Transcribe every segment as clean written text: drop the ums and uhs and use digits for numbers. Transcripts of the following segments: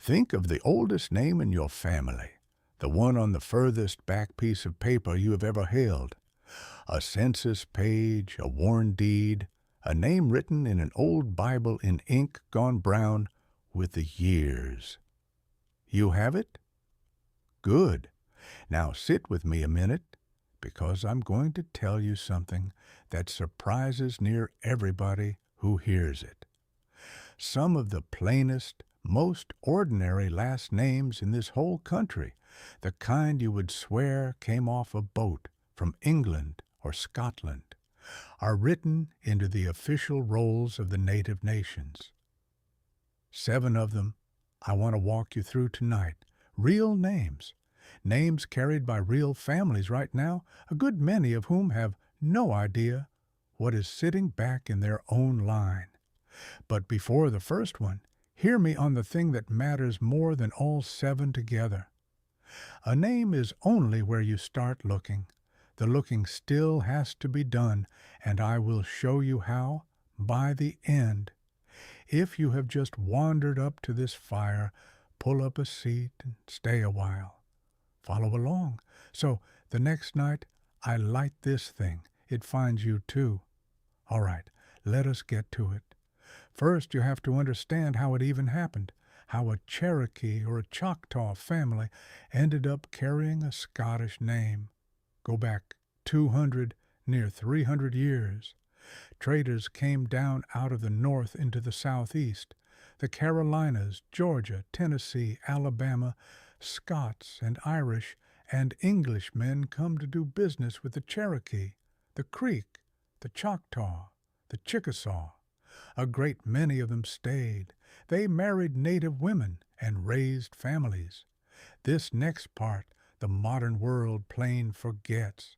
Think of the oldest name in your family, the one on the furthest back piece of paper you have ever held. A census page, a worn deed, a name written in an old Bible in ink gone brown with the years. You have it? Good. Now sit with me a minute, because I'm going to tell you something that surprises near everybody who hears it. Some of the plainest, most ordinary last names in this whole country, the kind you would swear came off a boat from England or Scotland, are written into the official rolls of the native nations. 7 of them I want to walk you through tonight. Real names. Names carried by real families right now, a good many of whom have no idea what is sitting back in their own line. But before the first one, hear me on the thing that matters more than all 7 together. A name is only where you start looking. The looking still has to be done, and I will show you how by the end. If you have just wandered up to this fire, pull up a seat and stay a while. Follow along, so the next night I light this thing, it finds you too. All right, let us get to it. First, you have to understand how it even happened, how a Cherokee or a Choctaw family ended up carrying a Scottish name. Go back 200, near 300 years. Traders came down out of the north into the southeast. The Carolinas, Georgia, Tennessee, Alabama, Scots and Irish and English men come to do business with the Cherokee, the Creek, the Choctaw, the Chickasaw. A great many of them stayed. They married native women and raised families. This next part the modern world plain forgets.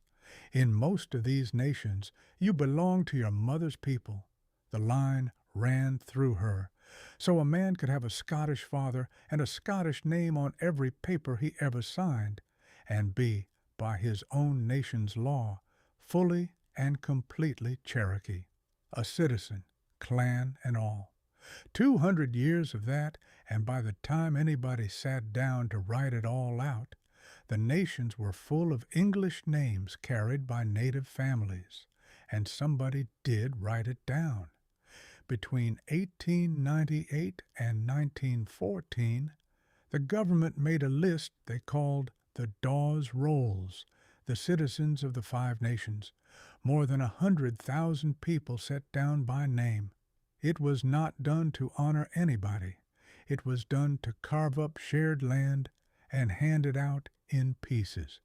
In most of these nations, you belong to your mother's people. The line ran through her. So a man could have a Scottish father and a Scottish name on every paper he ever signed, and be, by his own nation's law, fully and completely Cherokee, a citizen, clan and all. 200 years of that, and by the time anybody sat down to write it all out, the nations were full of English names carried by native families, and somebody did write it down. Between 1898 and 1914, the government made a list they called the Dawes Rolls, the citizens of the 5 nations, more than 100,000 people set down by name. It was not done to honor anybody. It was done to carve up shared land and hand it out in pieces.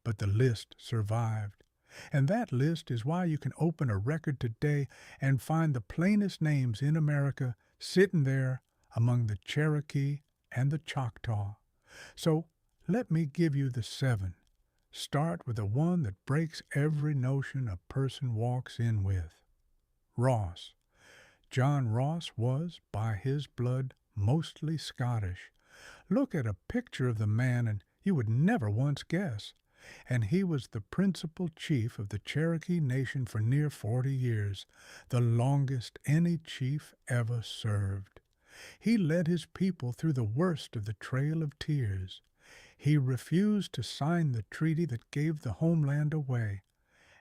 But the list survived. And that list is why you can open a record today and find the plainest names in America sitting there among the Cherokee and the Choctaw. So let me give you the 7. Start with the one that breaks every notion a person walks in with. Ross. John Ross was, by his blood, mostly Scottish. Look at a picture of the man and you would never once guess. And he was the principal chief of the Cherokee Nation for near 40 years, the longest any chief ever served. He led his people through the worst of the Trail of Tears. He refused to sign the treaty that gave the homeland away,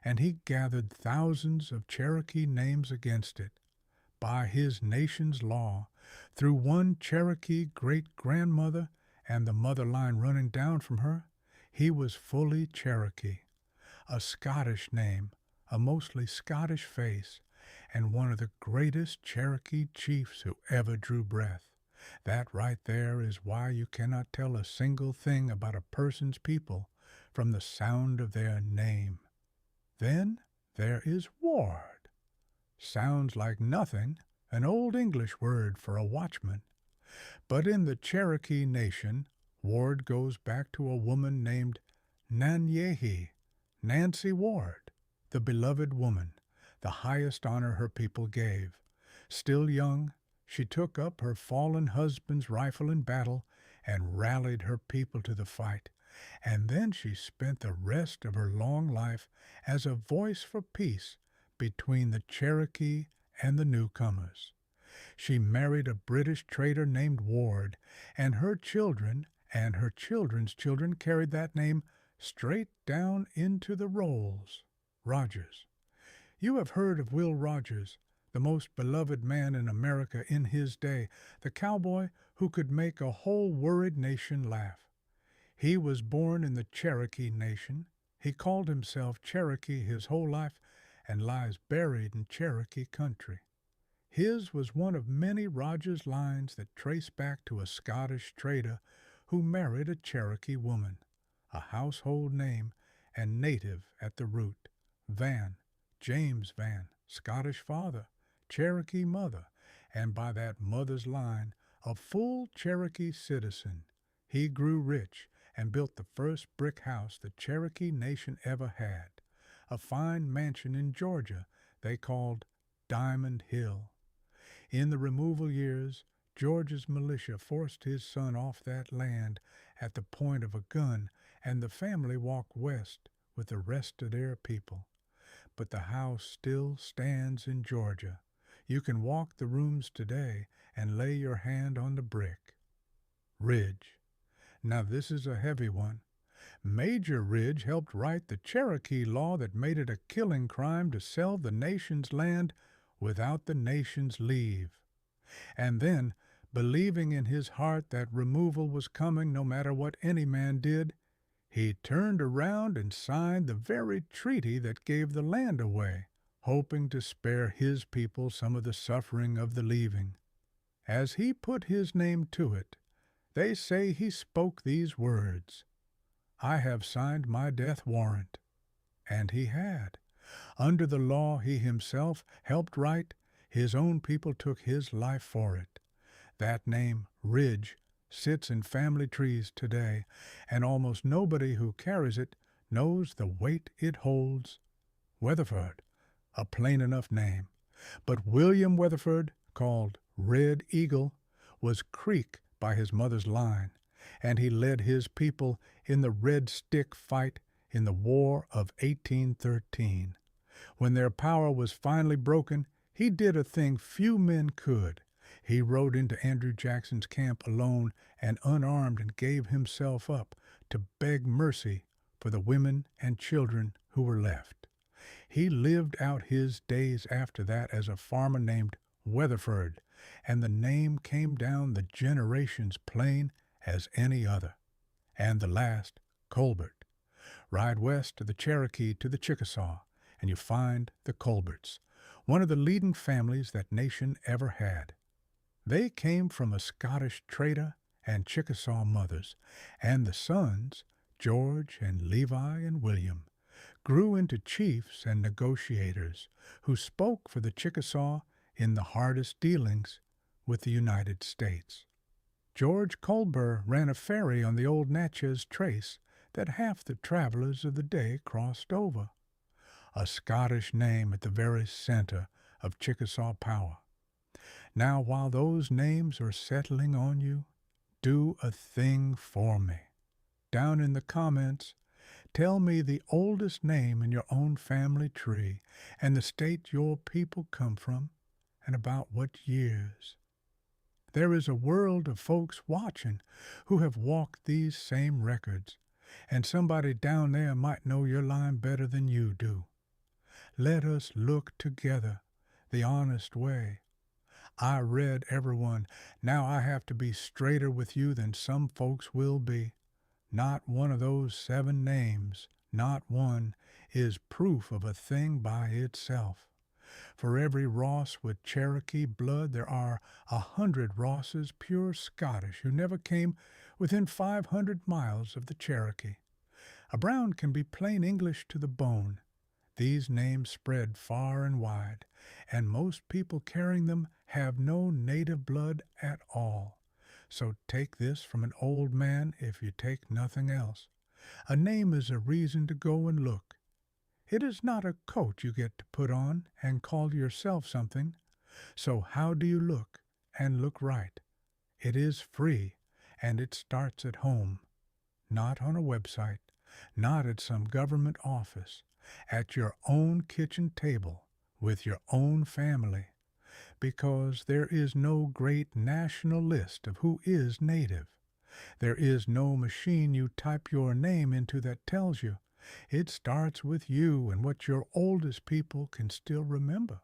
and he gathered thousands of Cherokee names against it. By his nation's law, through one Cherokee great-grandmother and the mother line running down from her, he was fully Cherokee, a Scottish name, a mostly Scottish face, and one of the greatest Cherokee chiefs who ever drew breath. That right there is why you cannot tell a single thing about a person's people from the sound of their name. Then there is Ward. Sounds like nothing, an old English word for a watchman. But in the Cherokee Nation, Ward goes back to a woman named Nanyehi, Nancy Ward, the beloved woman, the highest honor her people gave. Still young, she took up her fallen husband's rifle in battle and rallied her people to the fight, and then she spent the rest of her long life as a voice for peace between the Cherokee and the newcomers. She married a British trader named Ward, and her children and her children's children carried that name straight down into the rolls. Rogers. You have heard of Will Rogers, the most beloved man in America in his day, the cowboy who could make a whole worried nation laugh. He was born in the Cherokee Nation. He called himself Cherokee his whole life and lies buried in Cherokee country. His was one of many Rogers lines that trace back to a Scottish trader who married a Cherokee woman, a household name and native at the root. Vann, James Vann, Scottish father, Cherokee mother, and by that mother's line, a full Cherokee citizen. He grew rich and built the first brick house the Cherokee Nation ever had, a fine mansion in Georgia they called Diamond Hill. In the removal years, George's militia forced his son off that land at the point of a gun, and the family walked west with the rest of their people. But the house still stands in Georgia. You can walk the rooms today and lay your hand on the brick. Ridge. Now this is a heavy one. Major Ridge helped write the Cherokee law that made it a killing crime to sell the nation's land without the nation's leave. And then, believing in his heart that removal was coming no matter what any man did, he turned around and signed the very treaty that gave the land away, hoping to spare his people some of the suffering of the leaving. As he put his name to it, they say he spoke these words, "I have signed my death warrant." And he had. Under the law he himself helped write, his own people took his life for it. That name, Ridge, sits in family trees today, and almost nobody who carries it knows the weight it holds. Weatherford, a plain enough name, but William Weatherford, called Red Eagle, was Creek by his mother's line, and he led his people in the Red Stick fight in the War of 1813. When their power was finally broken, he did a thing few men could. He rode into Andrew Jackson's camp alone and unarmed and gave himself up to beg mercy for the women and children who were left. He lived out his days after that as a farmer named Weatherford, and the name came down the generations plain as any other. And the last, Colbert. Ride west to the Cherokee to the Chickasaw, and you find the Colberts, one of the leading families that nation ever had. They came from a Scottish trader and Chickasaw mothers, and the sons, George and Levi and William, grew into chiefs and negotiators who spoke for the Chickasaw in the hardest dealings with the United States. George Colbert ran a ferry on the old Natchez Trace that half the travelers of the day crossed over. A Scottish name at the very center of Chickasaw power. Now, while those names are settling on you, do a thing for me. Down in the comments, tell me the oldest name in your own family tree and the state your people come from and about what years. There is a world of folks watching who have walked these same records, and somebody down there might know your line better than you do. Let us look together the honest way. I read everyone. Now I have to be straighter with you than some folks will be. Not one of those 7 names, not one, is proof of a thing by itself. For every Ross with Cherokee blood, there are 100 Rosses pure Scottish who never came within 500 miles of the Cherokee. A Brown can be plain English to the bone. These names spread far and wide, and most people carrying them have no native blood at all. So take this from an old man if you take nothing else. A name is a reason to go and look. It is not a coat you get to put on and call yourself something. So how do you look, and look right? It is free, and it starts at home. Not on a website, not at some government office, at your own kitchen table, with your own family. because there is no great national list of who is native. There is no machine you type your name into that tells you. It starts with you and what your oldest people can still remember.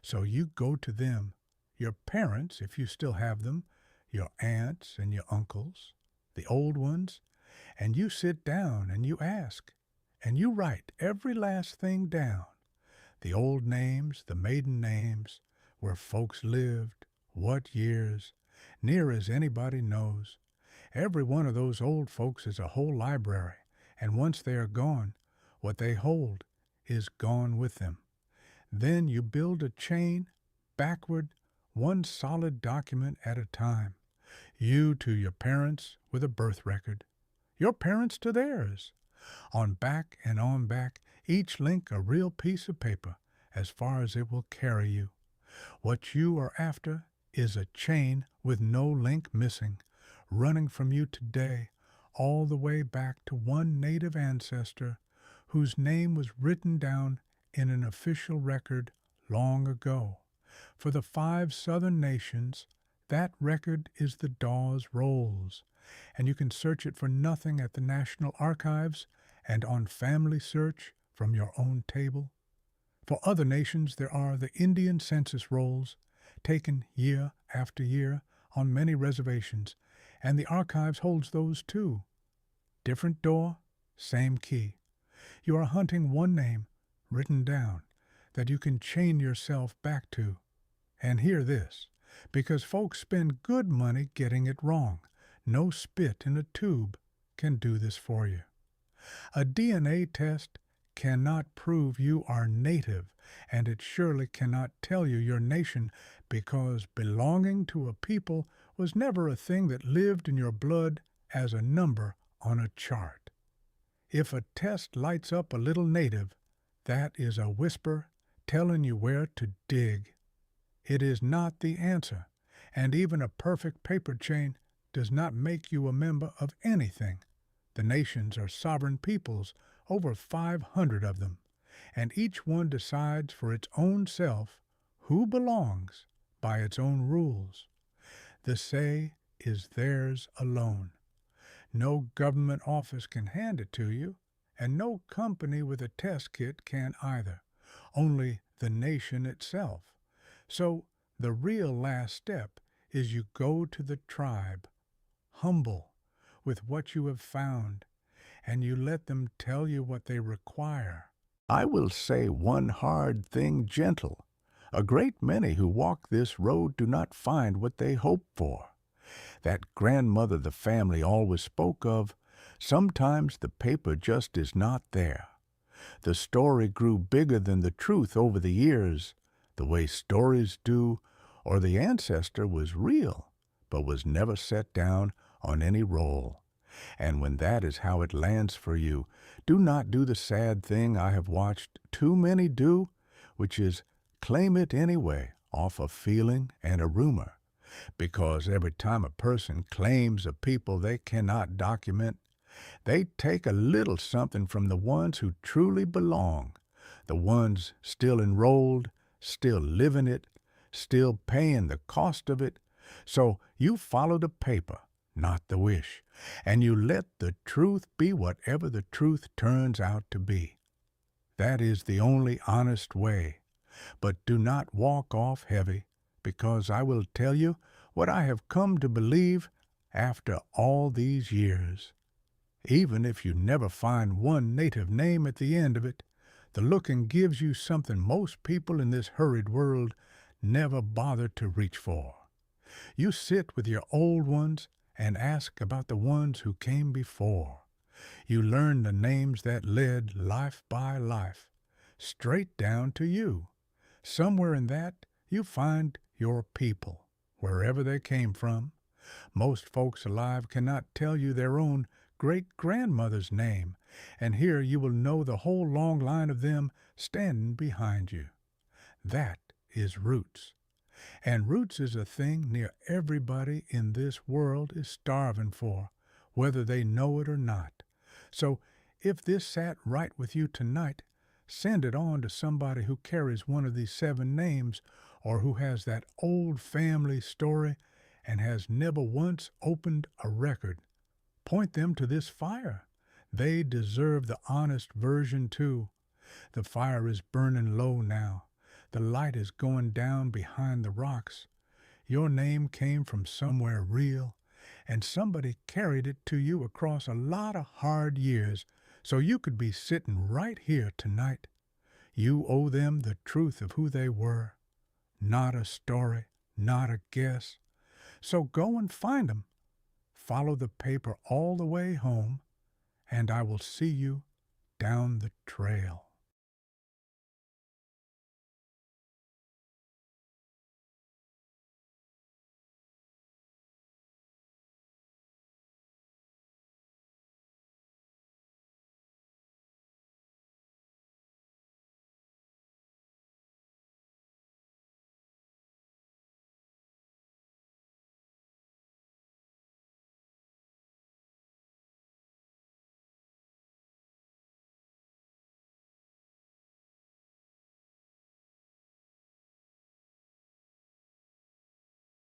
So you go to them, your parents, if you still have them, your aunts and your uncles, the old ones, and you sit down and you ask, and you write every last thing down. The old names, the maiden names, where folks lived, what years, near as anybody knows. Every one of those old folks is a whole library, and once they are gone, what they hold is gone with them. Then you build a chain, backward, one solid document at a time. You to your parents with a birth record, your parents to theirs. On back and on back, each link a real piece of paper as far as it will carry you. What you are after is a chain with no link missing, running from you today all the way back to one native ancestor whose name was written down in an official record long ago. For the 5 southern nations, that record is the Dawes Rolls, and you can search it for nothing at the National Archives and on Family Search from your own table. For other nations, there are the Indian census rolls, taken year after year on many reservations, and the archives holds those too. Different door, same key. You are hunting one name, written down, that you can chain yourself back to. And hear this, because folks spend good money getting it wrong. No spit in a tube can do this for you. A DNA test cannot prove you are native, and it surely cannot tell you your nation, because belonging to a people was never a thing that lived in your blood as a number on a chart. If a test lights up a little native, that is a whisper telling you where to dig. It is not the answer, and even a perfect paper chain does not make you a member of anything. The nations are sovereign peoples, over 500 of them, and each one decides for its own self who belongs by its own rules. The say is theirs alone. No government office can hand it to you, and no company with a test kit can either, only the nation itself. So the real last step is you go to the tribe, humble with what you have found, and you let them tell you what they require. I will say one hard thing gentle. A great many who walk this road do not find what they hope for. That grandmother the family always spoke of, sometimes the paper just is not there. The story grew bigger than the truth over the years, the way stories do, or the ancestor was real, but was never set down on any roll. And when that is how it lands for you, do not do the sad thing I have watched too many do, which is claim it anyway off a feeling and a rumor. Because every time a person claims a people they cannot document, they take a little something from the ones who truly belong, the ones still enrolled, still living it, still paying the cost of it. So you follow the paper, not the wish, and you let the truth be whatever the truth turns out to be. That is the only honest way. But do not walk off heavy, because I will tell you what I have come to believe after all these years. Even if you never find one native name at the end of it, the looking gives you something most people in this hurried world never bother to reach for. You sit with your old ones and ask about the ones who came before. You learn the names that led life by life, straight down to you. Somewhere in that you find your people, wherever they came from. Most folks alive cannot tell you their own great-grandmother's name, and here you will know the whole long line of them standing behind you. That is roots. And roots is a thing near everybody in this world is starving for, whether they know it or not. So if this sat right with you tonight, send it on to somebody who carries one of these 7 names, or who has that old family story and has never once opened a record. Point them to this fire. They deserve the honest version too. The fire is burning low now. The light is going down behind the rocks. Your name came from somewhere real, and somebody carried it to you across a lot of hard years so you could be sitting right here tonight. You owe them the truth of who they were. Not a story, not a guess. So go and find 'em. Follow the paper all the way home, and I will see you down the trail.